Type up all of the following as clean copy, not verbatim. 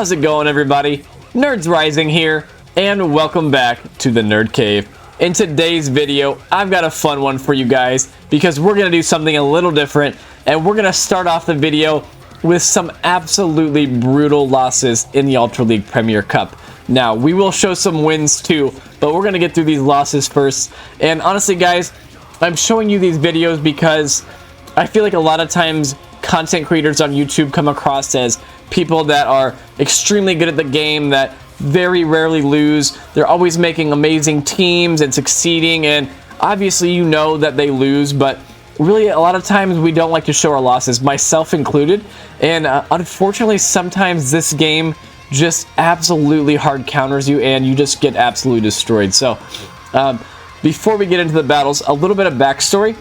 How's it going, everybody? Nerds Rising here, and welcome back to the Nerd Cave. In today's video, I've got a fun one for you guys because we're going to do something a little different, and we're going to start off the video with some absolutely brutal losses in the Ultra League Premier Cup. Now, we will show some wins too, but we're going to get through these losses first. And honestly, guys, I'm showing you these videos because I feel like a lot of times content creators on YouTube come across as people that are extremely good at the game, that very rarely lose. They're always making amazing teams and succeeding, and obviously you know that they lose, but really a lot of times we don't like to show our losses, myself included. And unfortunately, sometimes this game just absolutely hard counters you and you just get absolutely destroyed. So before we get into the battles, a little bit of backstory.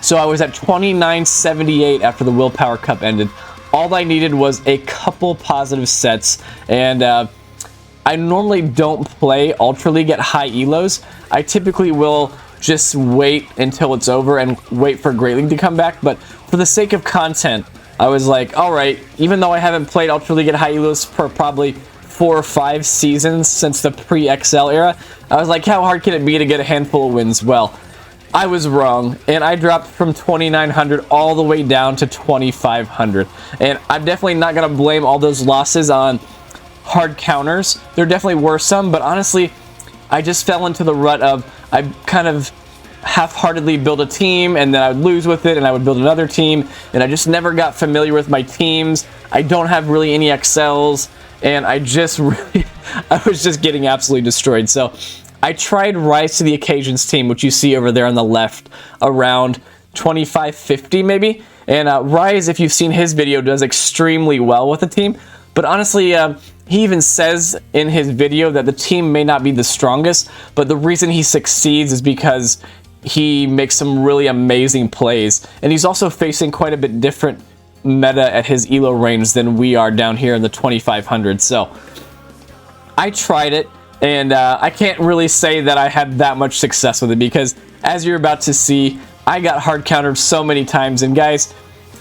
So I was at 2978 after the Willpower Cup ended. All I needed was a couple positive sets, and I normally don't play Ultra League at high elos. I typically will just wait until it's over and wait for Great League to come back, but for the sake of content, I was like, alright, even though I haven't played Ultra League at high elos for probably 4 or 5 seasons since the pre-XL era, I was like, how hard can it be to get a handful of wins? Well, I was wrong, and I dropped from 2,900 all the way down to 2,500. And I'm definitely not going to blame all those losses on hard counters. There definitely were some, but honestly, I just fell into the rut of I kind of half-heartedly build a team, and then I would lose with it, and I would build another team, and I just never got familiar with my teams. I don't have really any XLs, and I was just getting absolutely destroyed. So I tried Rise to the Occasions team, which you see over there on the left, around 2550 maybe. And Rise, if you've seen his video, does extremely well with the team. But honestly, he even says in his video that the team may not be the strongest, but the reason he succeeds is because he makes some really amazing plays. And he's also facing quite a bit different meta at his elo range than we are down here in the 2500. So I tried it. And I can't really say that I had that much success with it because, as you're about to see, I got hard countered so many times. And guys,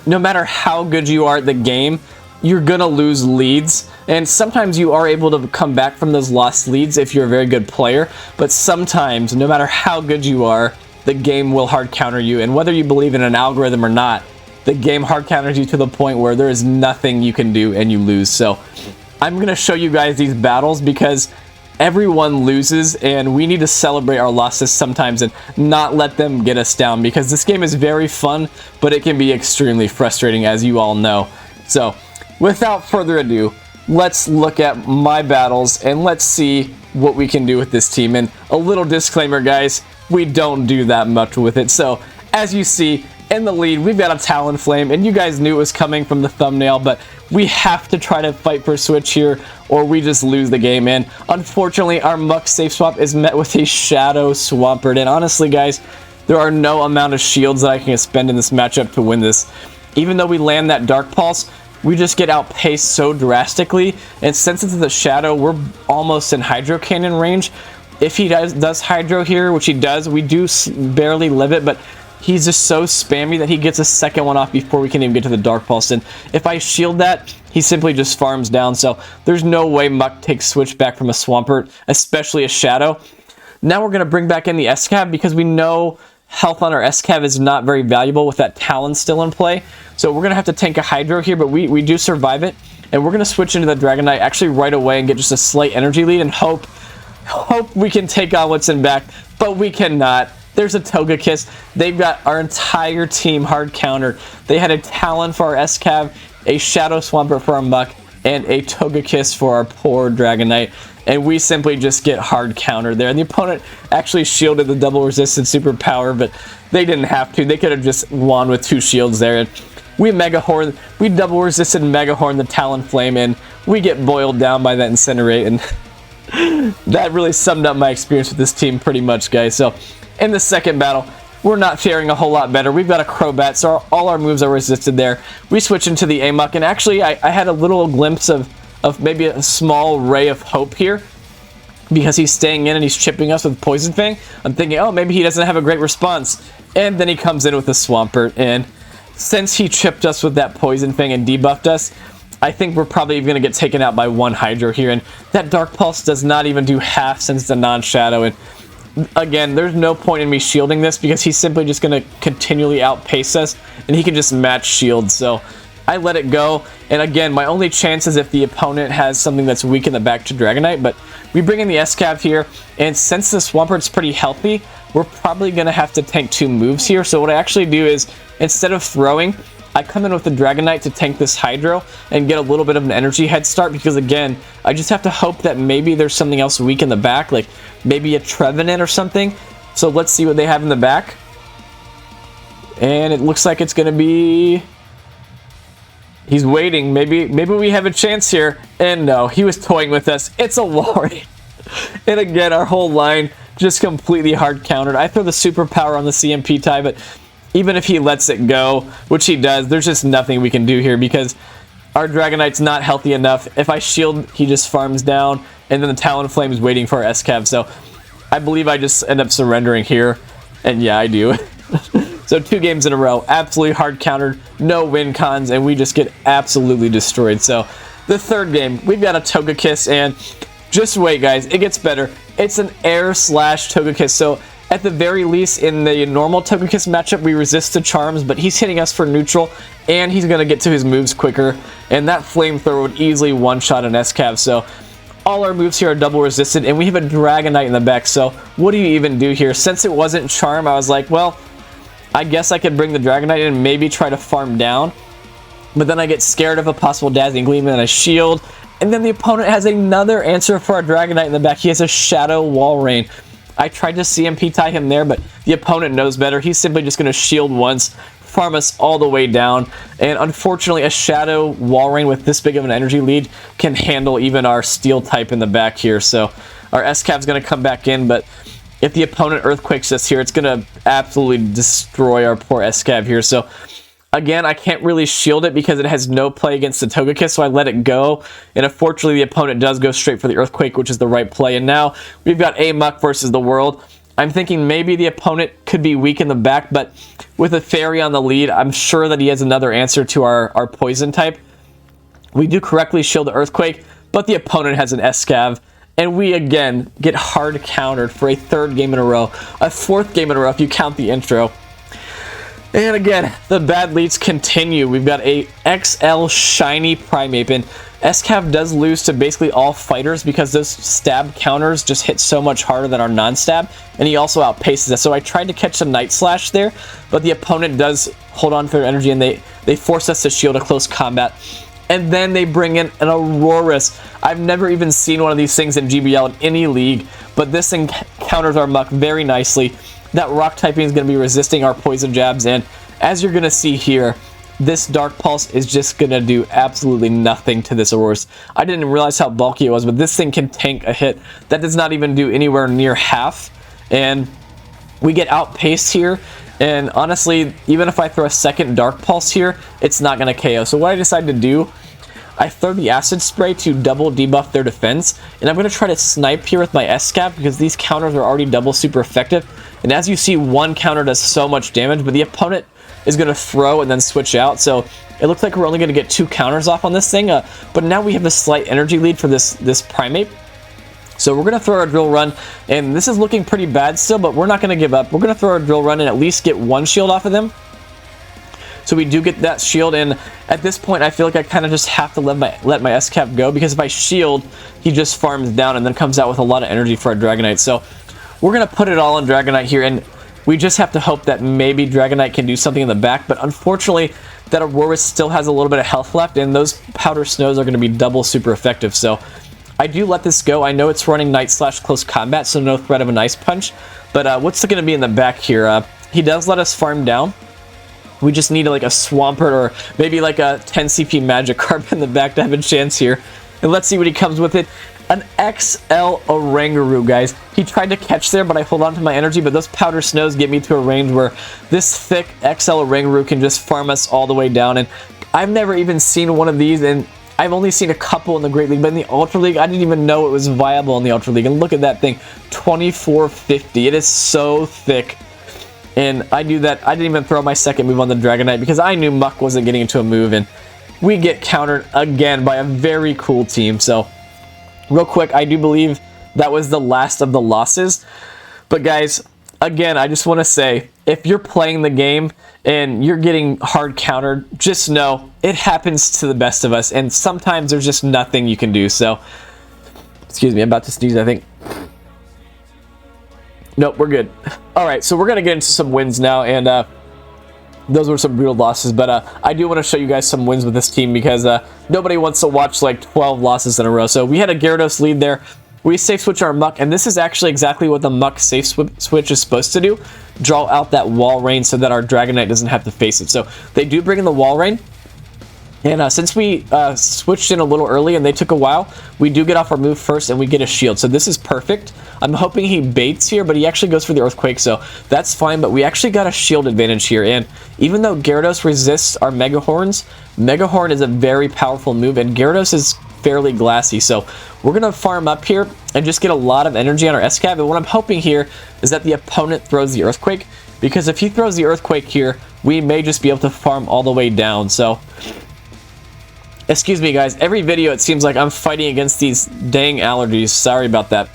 no matter how good you are at the game, you're going to lose leads. And sometimes you are able to come back from those lost leads if you're a very good player. But sometimes, no matter how good you are, the game will hard counter you. And whether you believe in an algorithm or not, the game hard counters you to the point where there is nothing you can do and you lose. So I'm going to show you guys these battles because everyone loses, and we need to celebrate our losses sometimes and not let them get us down, because this game is very fun, but it can be extremely frustrating, as you all know. So, without further ado, let's look at my battles and let's see what we can do with this team. And a little disclaimer, guys, we don't do that much with it. So, as you see, in the lead, we've got a Talonflame, and you guys knew it was coming from the thumbnail, but we have to try to fight for Switch here, or we just lose the game. And unfortunately, our Muck safe swap is met with a Shadow Swampert. And honestly, guys, there are no amount of shields that I can spend in this matchup to win this. Even though we land that Dark Pulse, we just get outpaced so drastically. And since it's the Shadow, we're almost in Hydro Cannon range. If he does Hydro here, which he does, we do barely live it, but he's just so spammy that he gets a second one off before we can even get to the Dark Pulse. And if I shield that, he simply just farms down. So there's no way Muck takes Switch back from a Swampert, especially a Shadow. Now we're going to bring back in the S-Cav because we know health on our S-Cav is not very valuable with that Talon still in play. So we're going to have to tank a Hydro here, but we do survive it. And we're going to switch into the Dragonite actually right away and get just a slight energy lead and hope we can take on what's in back, but we cannot. There's a Togekiss. They've got our entire team hard countered. They had a Talon for our S-Cav, a Shadow Swampert for our Muck, and a Togekiss for our poor Dragonite. And we simply just get hard countered there. And the opponent actually shielded the double resisted superpower, but they didn't have to. They could have just won with 2 shields there. And we double resisted Mega Horn the Talonflame, and we get boiled down by that Incinerate. And that really summed up my experience with this team pretty much, guys. So in the second battle, we're not faring a whole lot better. We've got a Crobat, so all our moves are resisted there. We switch into the Amok, and actually I had a little glimpse of maybe a small ray of hope here because he's staying in and he's chipping us with Poison Fang. I'm thinking, oh, maybe he doesn't have a great response. And then he comes in with a Swampert, and since he chipped us with that Poison Fang and debuffed us, I think we're probably even going to get taken out by one Hydro here, and that Dark Pulse does not even do half since it's a non-shadow, and again, there's no point in me shielding this because he's simply just going to continually outpace us, and he can just match shield, so I let it go. And again, my only chance is if the opponent has something that's weak in the back to Dragonite, but we bring in the S-Cav here, and since the Swampert's pretty healthy, we're probably going to have to tank 2 moves here. So what I actually do is, instead of throwing, I come in with the Dragonite to tank this Hydro and get a little bit of an energy head start, because again, I just have to hope that maybe there's something else weak in the back, like maybe a Trevenant or something. So let's see what they have in the back. And it looks like it's going to be... He's waiting. Maybe we have a chance here. And no, he was toying with us. It's a Walrein. And again, our whole line just completely hard countered. I throw the superpower on the CMP tie, but even if he lets it go, which he does, there's just nothing we can do here because our Dragonite's not healthy enough. If I shield, he just farms down, and then the Talonflame is waiting for our S-Cav. So I believe I just end up surrendering here. And yeah, I do. So 2 games in a row, absolutely hard countered, no win cons, and we just get absolutely destroyed. So the 3rd game, we've got a Togekiss, and just wait, guys, it gets better. It's an Air slash Togekiss. So at the very least, in the normal Togekiss matchup, we resist the charms, but he's hitting us for neutral, and he's going to get to his moves quicker, and that Flamethrower would easily one-shot an S-Cav. So all our moves here are double resisted, and we have a Dragonite in the back. So what do you even do here? Since it wasn't charm, I was like, well, I guess I could bring the Dragonite in and maybe try to farm down, but then I get scared of a possible Dazzling Gleam and I shield, and then the opponent has another answer for our Dragonite in the back. He has a Shadow Walrein. I tried to CMP tie him there, but the opponent knows better. He's simply just going to shield once, farm us all the way down, and unfortunately a Shadow Walrein with this big of an energy lead can handle even our Steel type in the back here. So our S-Cav's going to come back in, but if the opponent Earthquakes us here, it's going to absolutely destroy our poor S-Cav here. So again, I can't really shield it because it has no play against the Togekiss, so I let it go. And unfortunately, the opponent does go straight for the Earthquake, which is the right play. And now we've got a Muck versus the World. I'm thinking maybe the opponent could be weak in the back, but with a Fairy on the lead, I'm sure that he has another answer to our Poison type. We do correctly shield the Earthquake, but the opponent has an S-Cav. And we, again, get hard countered for a 3rd game in a row. A 4th game in a row if you count the intro. And again, the bad leads continue. We've got a XL Shiny Primeape. And S-Cav does lose to basically all fighters because those stab counters just hit so much harder than our non-stab. And he also outpaces us. So I tried to catch a Night Slash there, but the opponent does hold on to their energy and they force us to shield a close combat. And then they bring in an Aurorus. I've never even seen one of these things in GBL in any league, but this thing counters our Muck very nicely. That Rock typing is going to be resisting our Poison Jabs, and as you're going to see here, this Dark Pulse is just going to do absolutely nothing to this Aurorus. I didn't realize how bulky it was, but this thing can tank a hit. That does not even do anywhere near half, and we get outpaced here. And honestly, even if I throw a second Dark Pulse here, it's not going to KO. So what I decided to do, I throw the Acid Spray to double debuff their defense. And I'm going to try to snipe here with my S-Cav because these counters are already double super effective. And as you see, one counter does so much damage, but the opponent is going to throw and then switch out. So it looks like we're only going to get 2 counters off on this thing. But now we have a slight energy lead for this Primeape. So we're going to throw our Drill Run, and this is looking pretty bad still, but we're not going to give up. We're going to throw our Drill Run and at least get 1 shield off of them. So we do get that shield, and at this point I feel like I kind of just have to let my S-Cav go, because if I shield, he just farms down and then comes out with a lot of energy for our Dragonite. So we're going to put it all on Dragonite here, and we just have to hope that maybe Dragonite can do something in the back, but unfortunately that Aurorus still has a little bit of health left, and those Powder Snows are going to be double super effective. So I do let this go. I know it's running Night Slash Close Combat, so no threat of an Ice Punch. But what's going to be in the back here? He does let us farm down. We just need like a Swampert or maybe like a 10 CP Magikarp in the back to have a chance here. And let's see what he comes with it. An XL Oranguru, guys. He tried to catch there, but I hold on to my energy, but those Powder Snows get me to a range where this thick XL Oranguru can just farm us all the way down. And I've never even seen one of these, and I've only seen a couple in the Great League, but in the Ultra League, I didn't even know it was viable in the Ultra League. And look at that thing, 2450. It is so thick. And I knew that. I didn't even throw my second move on the Dragonite because I knew Muck wasn't getting into a move. And we get countered again by a very cool team. So real quick, I do believe that was the last of the losses. But guys, again, I just want to say, if you're playing the game and you're getting hard countered, just know it happens to the best of us, and sometimes there's just nothing you can do. So, excuse me, I'm about to sneeze, I think. Nope, we're good. All right, so we're going to get into some wins now, and those were some brutal losses, but I do want to show you guys some wins with this team because nobody wants to watch like 12 losses in a row. So we had a Gyarados lead there. We safe switch our Muck, and this is actually exactly what the Muck safe switch is supposed to do. Draw out that Wall Rain so that our Dragonite doesn't have to face it. So they do bring in the Wall Rain. And since we switched in a little early and they took a while, we do get off our move first and we get a shield. So this is perfect. I'm hoping he baits here, but he actually goes for the Earthquake, so that's fine. But we actually got a shield advantage here. And even though Gyarados resists our Mega Horns, Mega Horn is a very powerful move, and Gyarados is fairly glassy. So we're going to farm up here and just get a lot of energy on our SCAV. And what I'm hoping here is that the opponent throws the Earthquake, because if he throws the Earthquake here, we may just be able to farm all the way down. So excuse me, guys. Every video, it seems like I'm fighting against these dang allergies. Sorry about that.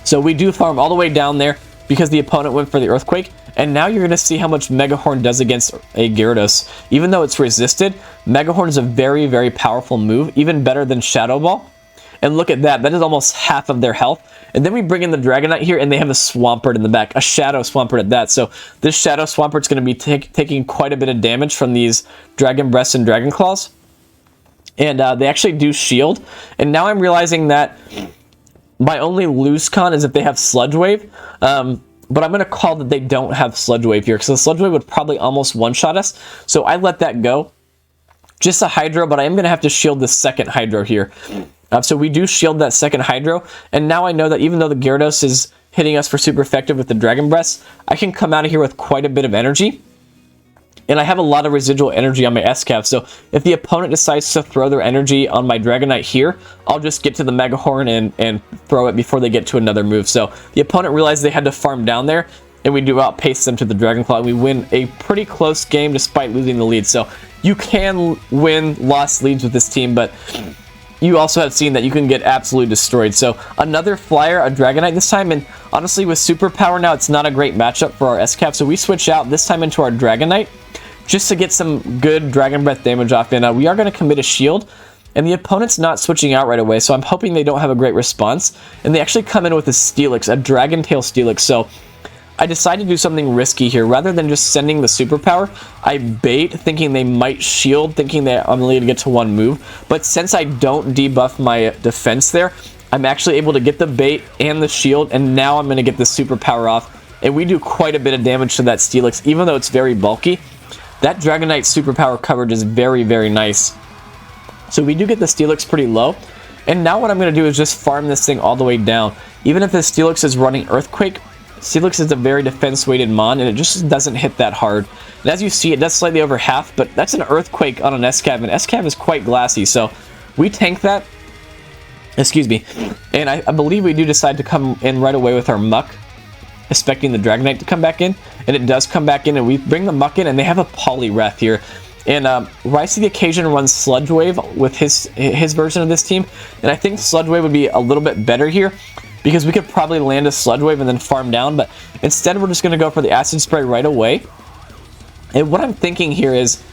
So we do farm all the way down there because the opponent went for the Earthquake. And now you're going to see how much Mega Horn does against a Gyarados. Even though it's resisted, Mega Horn is a very, very powerful move. Even better than Shadow Ball. And look at that. That is almost half of their health. And then we bring in the Dragonite here, and they have a Swampert in the back. A Shadow Swampert at that. So this Shadow Swampert is going to be taking quite a bit of damage from these Dragon Breaths and Dragon Claws. And they actually do shield. And now I'm realizing that my only lose con is if they have Sludge Wave. But I'm going to call that they don't have Sludge Wave here, because the Sludge Wave would probably almost one-shot us. So I let that go. Just a Hydro, but I am going to have to shield the second Hydro here. So we do shield that second Hydro. And now I know that even though the Gyarados is hitting us for super effective with the Dragon Breaths, I can come out of here with quite a bit of energy. And I have a lot of residual energy on my SCAV, so if the opponent decides to throw their energy on my Dragonite here, I'll just get to the Mega Horn and throw it before they get to another move. So the opponent realized they had to farm down there, and we do outpace them to the Dragon Claw, and we win a pretty close game despite losing the lead. So you can win lost leads with this team, but you also have seen that you can get absolutely destroyed. So another Flyer, a Dragonite this time, and honestly with Superpower now, it's not a great matchup for our SCAV, so we switch out this time into our Dragonite, just to get some good Dragon Breath damage off. And we are going to commit a shield, and the opponent's not switching out right away, so I'm hoping they don't have a great response. And they actually come in with a Steelix, a Dragon Tail Steelix. So I decided to do something risky here. Rather than just sending the Superpower, I bait, thinking they might shield, thinking that I'm only going to get to one move. But since I don't debuff my defense there, I'm actually able to get the bait and the shield, and now I'm going to get the Superpower off. And we do quite a bit of damage to that Steelix, even though it's very bulky. That Dragonite Superpower coverage is very, very nice. So we do get the Steelix pretty low. And now what I'm going to do is just farm this thing all the way down. Even if the Steelix is running Earthquake, Steelix is a very defense-weighted mon, and it just doesn't hit that hard. And as you see, it does slightly over half, but that's an Earthquake on an SCAV, and SCAV is quite glassy. So we tank that. Excuse me. And I believe we do decide to come in right away with our Muck, expecting the Dragonite to come back in, and it does come back in, and we bring the Muck in, and they have a Poliwrath here. And Rise to the Occasion runs Sludge Wave with his version of this team, and I think Sludge Wave would be a little bit better here, because we could probably land a Sludge Wave and then farm down, but instead we're just going to go for the Acid Spray right away. And what I'm thinking here is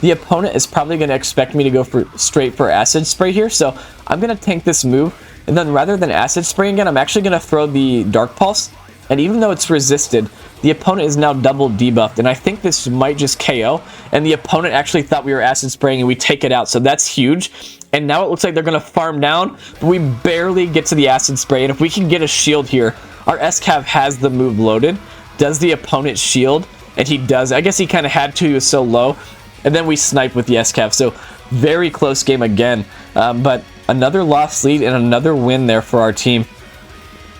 the opponent is probably going to expect me to go straight for Acid Spray here, so I'm going to tank this move, and then rather than Acid Spray again, I'm actually going to throw the Dark Pulse. And even though it's resisted, the opponent is now double debuffed, and I think this might just KO, and the opponent actually thought we were Acid Spraying, and we take it out, so that's huge. And now it looks like they're going to farm down, but we barely get to the Acid Spray, and if we can get a shield here, our SCAV has the move loaded. Does the opponent shield? And he does. I guess he kind of had to, he was so low, and then we snipe with the SCAV, so very close game again. But another lost lead and another win there for our team.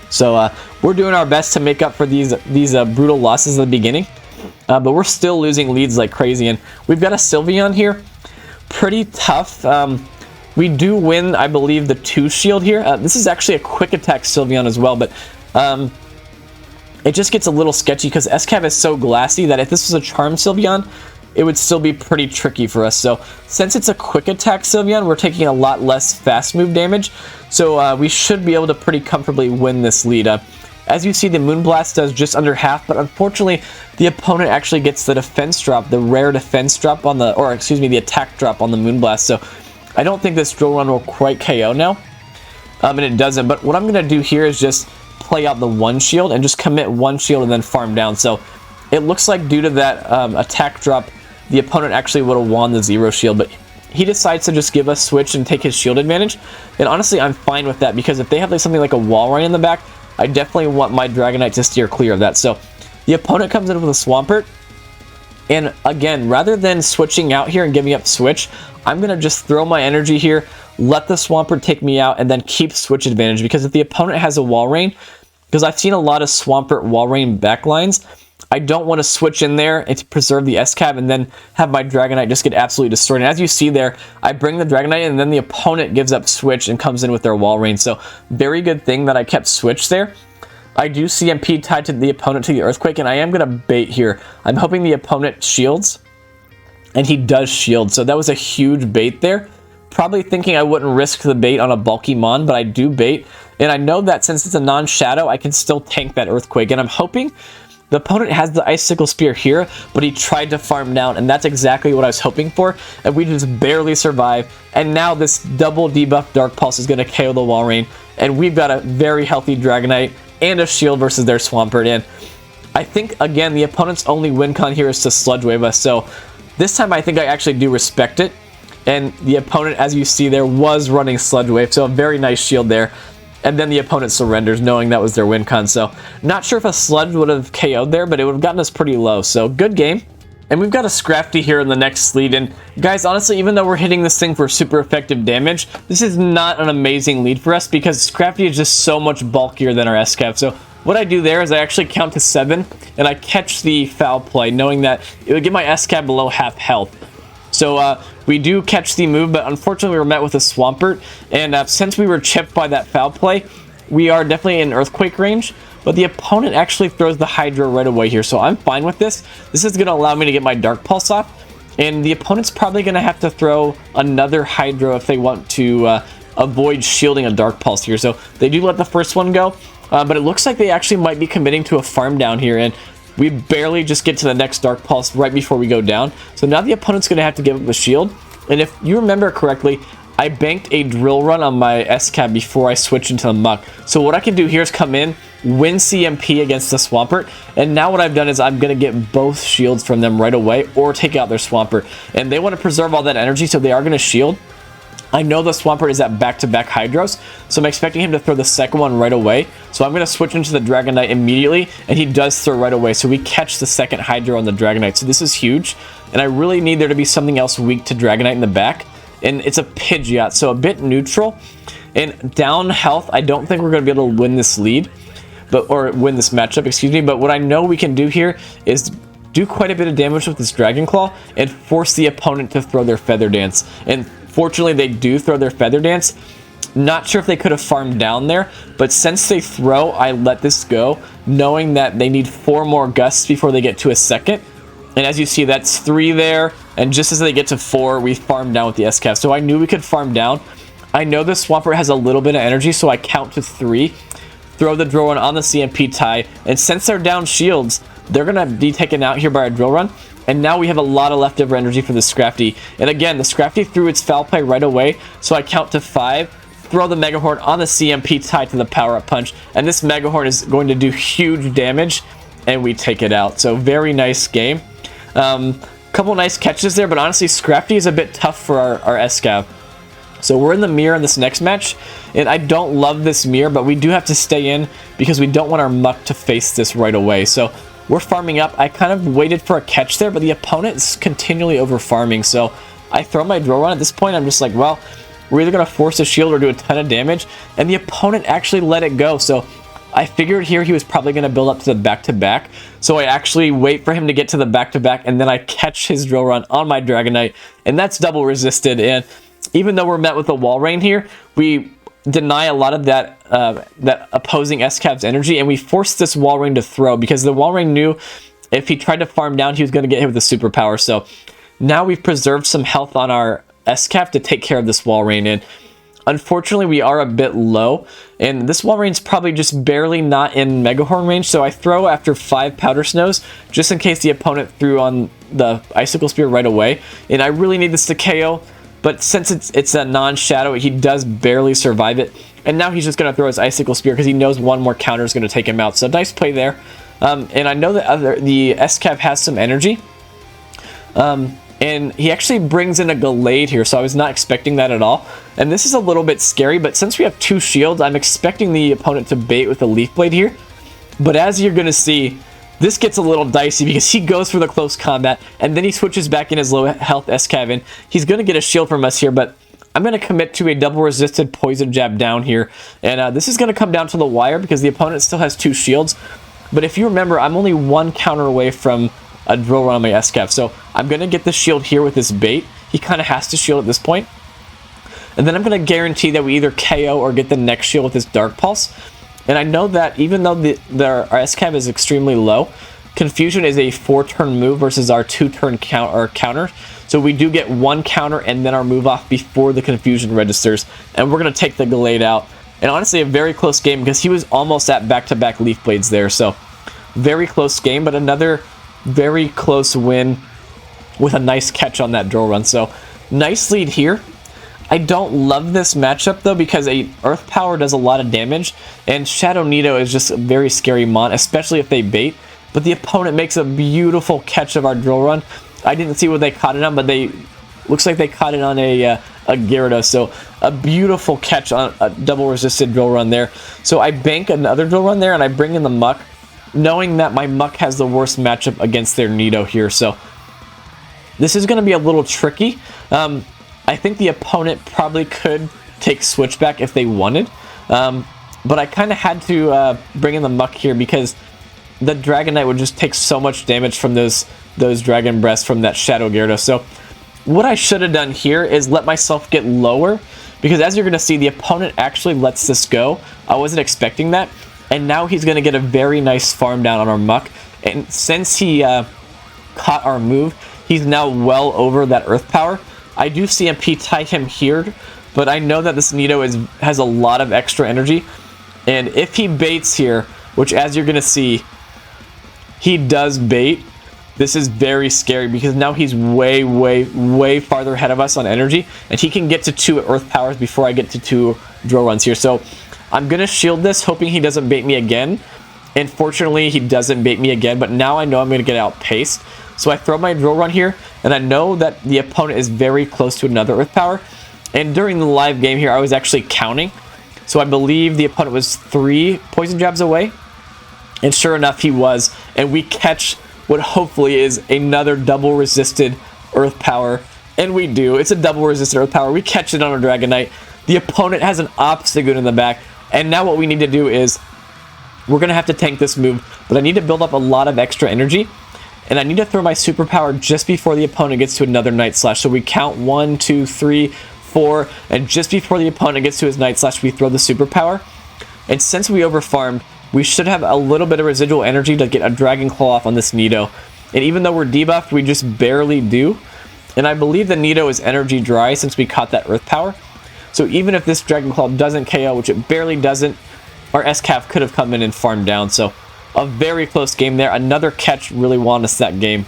So we're doing our best to make up for these brutal losses at the beginning, but we're still losing leads like crazy. And we've got a Sylveon here, pretty tough. We do win, I believe, the 2 shield here. This is actually a quick attack Sylveon as well, but it just gets a little sketchy because SCAV is so glassy that if this was a Charm Sylveon, it would still be pretty tricky for us. So since it's a quick attack Sylveon, we're taking a lot less fast move damage. So we should be able to pretty comfortably win this lead up. As you see, the Moonblast does just under half, but unfortunately, the opponent actually gets the defense drop, the rare defense drop on the, or excuse me, the attack drop on the Moonblast. So I don't think this drill run will quite KO now, and it doesn't. But what I'm going to do here is just play out the one shield and just commit one shield and then farm down. So it looks like due to that attack drop, the opponent actually would have won the 0 shield, but he decides to just give us switch and take his shield advantage. And honestly, I'm fine with that, because if they have like something like a wall rain in the back, I definitely want my Dragonite to steer clear of that. So the opponent comes in with a Swampert, and again, rather than switching out here and giving up switch, I'm going to just throw my energy here, let the Swampert take me out, and then keep switch advantage. Because if the opponent has a wall rain, because I've seen a lot of Swampert wall rain backlines, I don't want to switch in there and to preserve the S-Cab and then have my Dragonite just get absolutely destroyed. And as you see there, I bring the Dragonite and then the opponent gives up switch and comes in with their wall rain. So very good thing that I kept switch there. I do CMP tied to the opponent to the Earthquake, and I am going to bait here. I'm hoping the opponent shields, and he does shield. So that was a huge bait there. Probably thinking I wouldn't risk the bait on a bulky Mon, but I do bait. And I know that since it's a non-shadow, I can still tank that Earthquake. And I'm hoping the opponent has the Icicle Spear here, but he tried to farm down, and that's exactly what I was hoping for. And we just barely survive. And now this double debuff Dark Pulse is going to KO the wall rain. And we've got a very healthy Dragonite and a shield versus their Swampert. And I think, again, the opponent's only win con here is to Sludge Wave us. So this time I think I actually do respect it. And the opponent, as you see there, was running Sludge Wave. So a very nice shield there. And then the opponent surrenders, knowing that was their win con. So not sure if a Sludge would have KO'd there, but it would have gotten us pretty low. So good game. And we've got a Scrafty here in the next lead. And guys, honestly, even though we're hitting this thing for super effective damage, this is not an amazing lead for us because Scrafty is just so much bulkier than our S-Cap. So what I do there is I actually count to 7 and I catch the foul play, knowing that it would get my S-Cap below half health. So we do catch the move, but unfortunately we were met with a Swampert. And since we were chipped by that foul play, we are definitely in Earthquake range. But the opponent actually throws the Hydro right away here, so I'm fine with this. This is going to allow me to get my Dark Pulse off. And the opponent's probably going to have to throw another Hydro if they want to avoid shielding a Dark Pulse here. So they do let the first one go, but it looks like they actually might be committing to a farm down here. And we barely just get to the next Dark Pulse right before we go down. So now the opponent's going to have to give up the shield. And if you remember correctly, I banked a Drill Run on my S-Cab before I switched into the Muck. So what I can do here is come in, win CMP against the Swampert, and now what I've done is I'm going to get both shields from them right away or take out their Swampert. And they want to preserve all that energy, so they are going to shield. I know the Swampert is at back-to-back Hydros, so I'm expecting him to throw the second one right away. So I'm going to switch into the Dragonite immediately, and he does throw right away. So we catch the second Hydro on the Dragonite. So this is huge, and I really need there to be something else weak to Dragonite in the back. And it's a Pidgeot, so a bit neutral. And down health, I don't think we're going to be able to win this lead, or win this matchup, excuse me. But what I know we can do here is do quite a bit of damage with this Dragon Claw and force the opponent to throw their Feather Dance. And fortunately, they do throw their Feather Dance. Not sure if they could have farmed down there, but since they throw, I let this go, knowing that they need 4 more gusts before they get to a second. And as you see, that's 3 there, and just as they get to 4, we farm down with the S-Cap. So I knew we could farm down. I know the Swampert has a little bit of energy, so I count to 3, throw the Drill Run on the CMP tie, and since they're down shields, they're going to be taken out here by a Drill Run. And now we have a lot of leftover energy for the Scrafty. And again, the Scrafty threw its foul play right away, so I count to 5, throw the Mega Horn on the CMP tie to the Power-Up Punch, and this Mega Horn is going to do huge damage, and we take it out. So very nice game. Couple nice catches there, but honestly, Scrafty is a bit tough for our S-Cab. So we're in the mirror in this next match, and I don't love this mirror, but we do have to stay in because we don't want our Muck to face this right away. So we're farming up. I kind of waited for a catch there, but the opponent is continually over farming. So I throw my Drill Run. At this point, I'm just like, well, we're either going to force a shield or do a ton of damage, and the opponent actually let it go. So I figured here he was probably going to build up to the back-to-back, so I actually wait for him to get to the back-to-back, and then I catch his Drill Run on my Dragonite, and that's double resisted. And even though we're met with a wall rain here, we deny a lot of that that opposing S-Cap's energy, and we force this wall rain to throw, because the wall rain knew if he tried to farm down, he was going to get hit with the superpower. So now we've preserved some health on our SCAF to take care of this wall rain. And unfortunately, we are a bit low, and this wall rain's probably just barely not in Megahorn range, so I throw after 5 Powder Snows, just in case the opponent threw on the Icicle Spear right away. And I really need this to KO, but since it's a non-shadow, he does barely survive it. And now he's just going to throw his Icicle Spear because he knows one more counter is going to take him out. So nice play there. And I know that the SCAV has some energy. And he actually brings in a Gallade here, so I was not expecting that at all. And this is a little bit scary, but since we have 2 shields, I'm expecting the opponent to bait with a Leaf Blade here. But as you're going to see, this gets a little dicey because he goes for the close combat, and then he switches back in his low health SCAV, and he's going to get a shield from us here, but I'm going to commit to a double resisted poison jab down here. And this is going to come down to the wire because the opponent still has 2 shields. But if you remember, I'm only 1 counter away from a drill run on my SCAF. So I'm going to get the shield here with this bait. He kind of has to shield at this point. And then I'm going to guarantee that we either KO or get the next shield with this Dark Pulse. And I know that even though our SCAV is extremely low, Confusion is a 4-turn move versus our 2-turn counter. So we do get 1 counter and then our move off before the Confusion registers. And we're going to take the Gallade out. And honestly, a very close game because he was almost at back-to-back Leaf Blades there. So very close game, but another very close win with a nice catch on that drill run. So nice lead here. I don't love this matchup though because a Earth Power does a lot of damage, and Shadow Nido is just a very scary mon, especially if they bait. But the opponent makes a beautiful catch of our drill run. I didn't see what they caught it on, but looks like they caught it on a Gyarados. So a beautiful catch on a double resisted drill run there. So I bank another drill run there and I bring in the Muck, knowing that my Muck has the worst matchup against their Nido here. So this is going to be a little tricky. I think the opponent probably could take Switchback if they wanted. But I kind of had to bring in the Muck here because the Dragonite would just take so much damage from those Dragon Breaths from that Shadow Gyarados. So what I should have done here is let myself get lower, because as you're going to see, the opponent actually lets this go. I wasn't expecting that. And now he's going to get a very nice farm down on our Muck. And since he caught our move, he's now well over that Earth Power. I do CMP tie him here, but I know that this Nido has a lot of extra energy. And if he baits here, which as you're going to see, he does bait, this is very scary because now he's way, way, way farther ahead of us on energy. And he can get to 2 Earth Powers before I get to 2 drill runs here. So I'm going to shield this, hoping he doesn't bait me again. And fortunately, he doesn't bait me again, but now I know I'm going to get outpaced. So I throw my drill run here, and I know that the opponent is very close to another Earth Power. And during the live game here, I was actually counting. So I believe the opponent was 3 poison jabs away. And sure enough, he was. And we catch what hopefully is another double resisted Earth Power. And we do. It's a double resisted Earth Power. We catch it on a Dragonite. The opponent has an Obstagoon in the back. And now what we need to do is we're going to have to tank this move. But I need to build up a lot of extra energy. And I need to throw my superpower just before the opponent gets to another Night Slash. So we count 1, 2, 3, 4. And just before the opponent gets to his Night Slash, we throw the superpower. And since we overfarmed, we should have a little bit of residual energy to get a Dragon Claw off on this Nido. And even though we're debuffed, we just barely do. And I believe the Nido is energy dry since we caught that Earth Power. So even if this Dragon Claw doesn't KO, which it barely doesn't, our SCAF could have come in and farmed down. So a very close game there. Another catch really won us that game,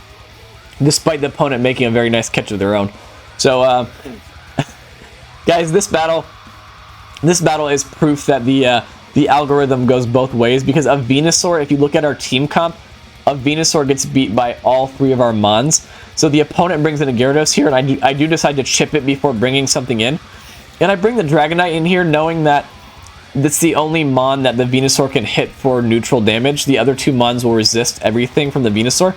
despite the opponent making a very nice catch of their own. So, guys, this battle is proof that the algorithm goes both ways, because a Venusaur, if you look at our team comp, a Venusaur gets beat by all 3 of our Mons. So the opponent brings in a Gyarados here, and I do decide to chip it before bringing something in. And I bring the Dragonite in here knowing that that's the only Mon that the Venusaur can hit for neutral damage. The other 2 Mons will resist everything from the Venusaur.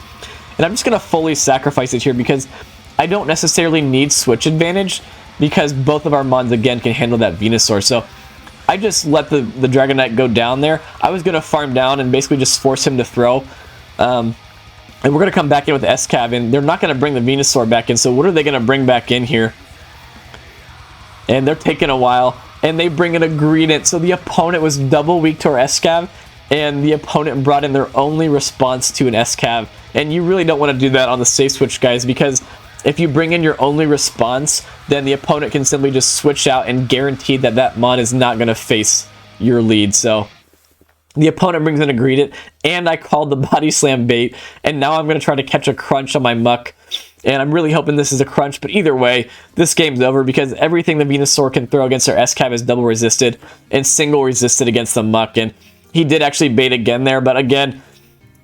And I'm just going to fully sacrifice it here because I don't necessarily need switch advantage, because both of our Mons, again, can handle that Venusaur. So I just let the Dragonite go down there. I was going to farm down and basically just force him to throw. And we're going to come back in with the SCAV, and they're not going to bring the Venusaur back in. So what are they going to bring back in here? And they're taking a while. And they bring in a Greedent. So the opponent was double weak to our SCAV. and the opponent brought in their only response to an SCAV. And you really don't want to do that on the safe switch, guys, because if you bring in your only response, then the opponent can simply just switch out and guarantee that that mon is not going to face your lead. So the opponent brings in a Greet It, and I called the body slam bait, and now I'm going to try to catch a crunch on my muck. And I'm really hoping this is a crunch, but either way, this game's over because everything the Venusaur can throw against our SCAV is double resisted and single resisted against the muck. And he did actually bait again there, but again,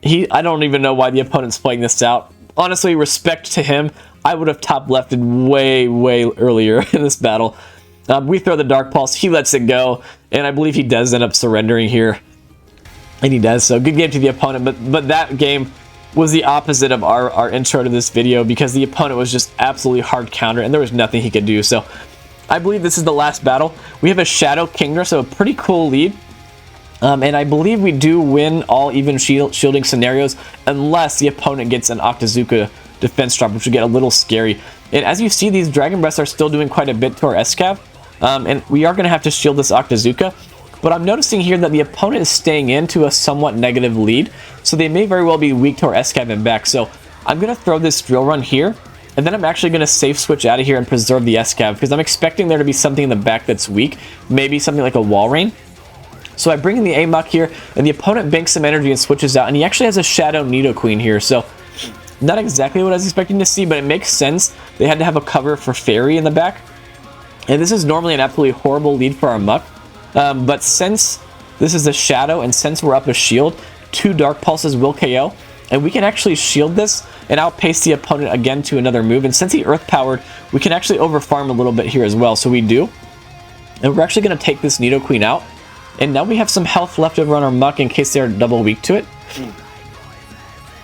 I don't even know why the opponent's playing this out. Honestly, respect to him. I would have top lefted way, way earlier in this battle. We throw the Dark Pulse, he lets it go, and I believe he does end up surrendering here. And he does, so good game to the opponent, but that game was the opposite of our intro to this video because the opponent was just absolutely hard counter and there was nothing he could do. So I believe this is the last battle. We have a Shadow Kingdra, so a pretty cool lead. And I believe we do win all even shielding scenarios unless the opponent gets an Octazooka defense drop, which would get a little scary. And as you see, these Dragon Breaths are still doing quite a bit to our SCAV. And we are going to have to shield this Octazooka. But I'm noticing here that the opponent is staying into a somewhat negative lead, so they may very well be weak to our SCAV and back. So I'm going to throw this Drill Run here, and then I'm actually going to safe switch out of here and preserve the SCAV, because I'm expecting there to be something in the back that's weak, maybe something like a Wall Rain. So I bring in the Amok here, and the opponent banks some energy and switches out, and he actually has a Shadow Nidoqueen here, so not exactly what I was expecting to see, but it makes sense. They had to have a cover for Fairy in the back, and this is normally an absolutely horrible lead for our Muck. But since this is a Shadow and since we're up a shield, 2 Dark Pulses will KO, and we can actually shield this and outpace the opponent again to another move. And since he Earth Powered, we can actually overfarm a little bit here as well, so we do. And we're actually going to take this Nidoqueen out, and now we have some health left over on our Muck in case they're double weak to it.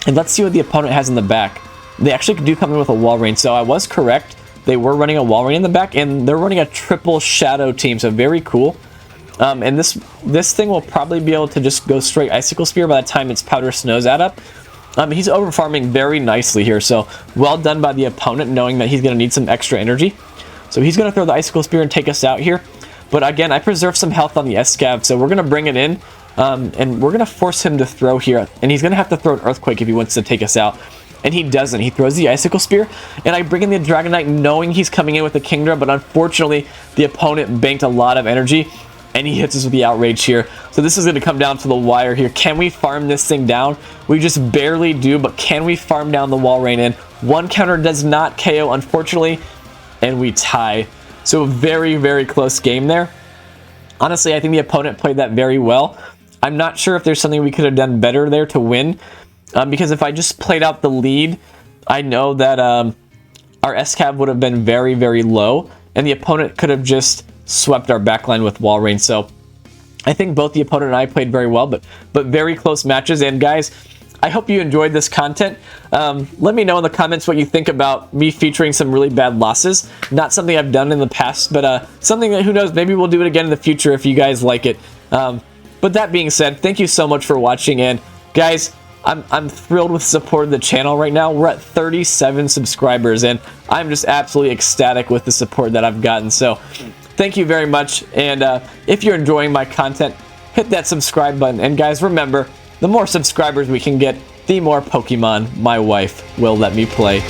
And let's see what the opponent has in the back. They actually do come in with a Wall Rain, so I was correct. They were running a Wall Rain in the back, and they're running a triple Shadow team, so very cool. And this thing will probably be able to just go straight Icicle Spear by the time its Powder Snows add up. He's overfarming very nicely here, so well done by the opponent knowing that he's going to need some extra energy. So he's going to throw the Icicle Spear and take us out here. But again, I preserve some health on the SCAV, so we're going to bring it in, and we're going to force him to throw here. And he's going to have to throw an Earthquake if he wants to take us out. And he doesn't. He throws the Icicle Spear, and I bring in the Dragonite knowing he's coming in with the Kingdra, but unfortunately, the opponent banked a lot of energy, and he hits us with the Outrage here. So this is going to come down to the wire here. Can we farm this thing down? We just barely do, but can we farm down the Wall Rain in? One counter does not KO, unfortunately, and we tie. So a very, very close game there. Honestly, I think the opponent played that very well. I'm not sure if there's something we could have done better there to win, because if I just played out the lead, I know that our SCAV would have been very, very low, and the opponent could have just swept our backline with Wall Rain. So I think both the opponent and I played very well, but very close matches. And guys, I hope you enjoyed this content. Let me know in the comments what you think about me featuring some really bad losses. Not something I've done in the past, but something that, who knows, maybe we'll do it again in the future if you guys like it. But that being said, thank you so much for watching, and guys, I'm thrilled with the support of the channel right now. We're at 37 subscribers, and I'm just absolutely ecstatic with the support that I've gotten. So thank you very much, and if you're enjoying my content, hit that subscribe button. And guys, remember, the more subscribers we can get, the more Pokemon my wife will let me play.